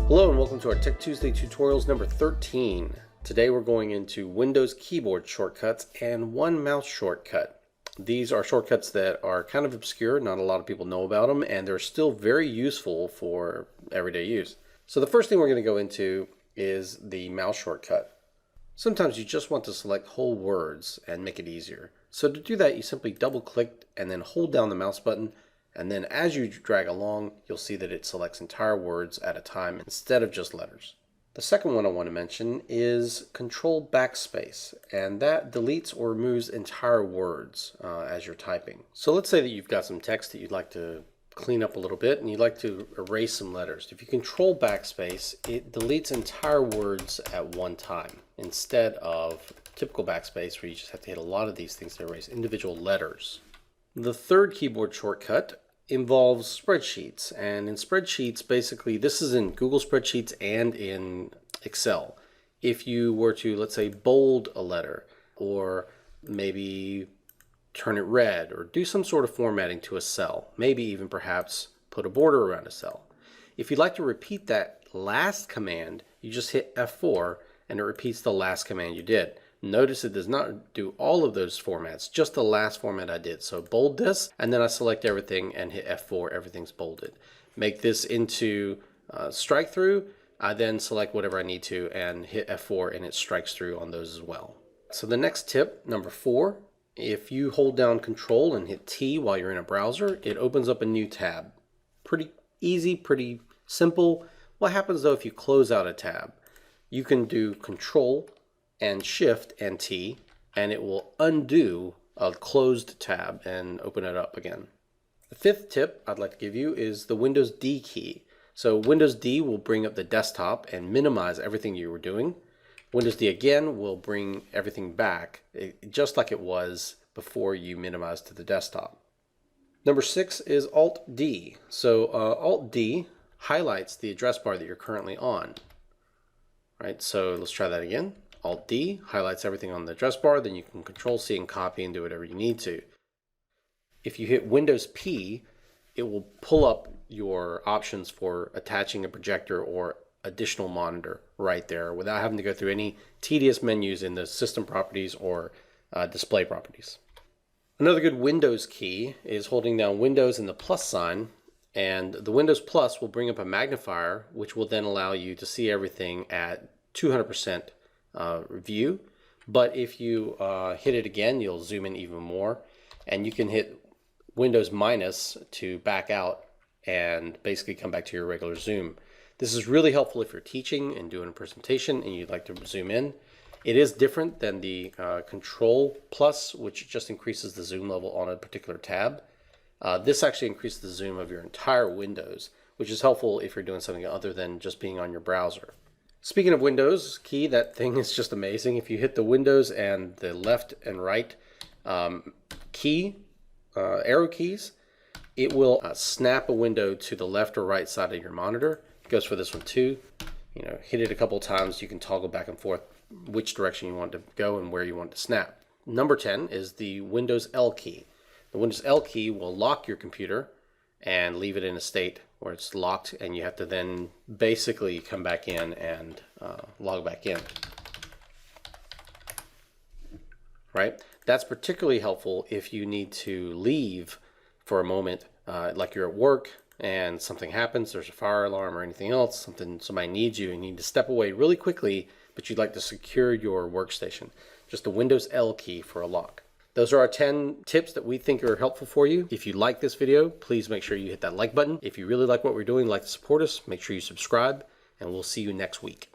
Hello and welcome to our Tech Tuesday tutorials number 13. Today we're going into Windows keyboard shortcuts and one mouse shortcut. These are shortcuts that are kind of obscure, not a lot of people know about them, and they're still very useful for everyday use. So the first thing we're going to go into is the mouse shortcut. Sometimes you just want to select whole words and make it easier. So to do that, you simply double click and then hold down the mouse button. And then as you drag along, you'll see that it selects entire words at a time instead of just letters. The second one I want to mention is CTRL Backspace, and that deletes or removes entire words as you're typing. So let's say that you've got some text that you'd like to clean up a little bit and you'd like to erase some letters. If you control Backspace, it deletes entire words at one time instead of typical Backspace where you just have to hit a lot of these things to erase individual letters. The third keyboard shortcut involves spreadsheets, and in spreadsheets, basically this is in Google Spreadsheets and in Excel. If you were to, let's say, bold a letter or maybe turn it red or do some sort of formatting to a cell, maybe even perhaps put a border around a cell. If you'd like to repeat that last command, you just hit F4 and it repeats the last command you did. Notice it does not do all of those formats, just the last format I did. So bold this, and then I select everything and hit F4, everything's bolded. Make this into strike through, I then select whatever I need to and hit F4 and it strikes through on those as well. So the next tip, number 4, if you hold down Control and hit T while you're in a browser, it opens up a new tab. Pretty easy, pretty simple. What happens though if you close out a tab? You can do Control and Shift and T, and it will undo a closed tab and open it up again. The fifth tip I'd like to give you is the Windows D key. So Windows D will bring up the desktop and minimize everything you were doing. Windows D again will bring everything back, just like it was before you minimized to the desktop. Number 6 is Alt D. So Alt D highlights the address bar that you're currently on. Right, so let's try that again. Alt D highlights everything on the address bar, then you can Control C and copy and do whatever you need to. If you hit Windows P, it will pull up your options for attaching a projector or additional monitor right there without having to go through any tedious menus in the system properties or display properties. Another good Windows key is holding down Windows and the plus sign, and the Windows plus will bring up a magnifier which will then allow you to see everything at 200% view, but if you hit it again, you'll zoom in even more, and you can hit Windows minus to back out and basically come back to your regular zoom. This is really helpful if you're teaching and doing a presentation and you'd like to zoom in. It is different than the Control plus, which just increases the zoom level on a particular tab. This actually increases the zoom of your entire Windows, which is helpful if you're doing something other than just being on your browser. Speaking of Windows key, that thing is just amazing. If you hit the Windows and the left and right arrow keys, it will snap a window to the left or right side of your monitor. It goes for this one too. Hit it a couple times, you can toggle back and forth which direction you want to go and where you want to snap. Number 10 is the Windows L key. The Windows L key will lock your computer and leave it in a state where it's locked, and you have to then basically come back in and log back in. Right? That's particularly helpful if you need to leave for a moment, like you're at work and something happens, there's a fire alarm or anything else, somebody needs you and you need to step away really quickly, but you'd like to secure your workstation. Just the Windows L key for a lock. Those are our 10 tips that we think are helpful for you. If you like this video, please make sure you hit that like button. If you really like what we're doing, like to support us, make sure you subscribe, and we'll see you next week.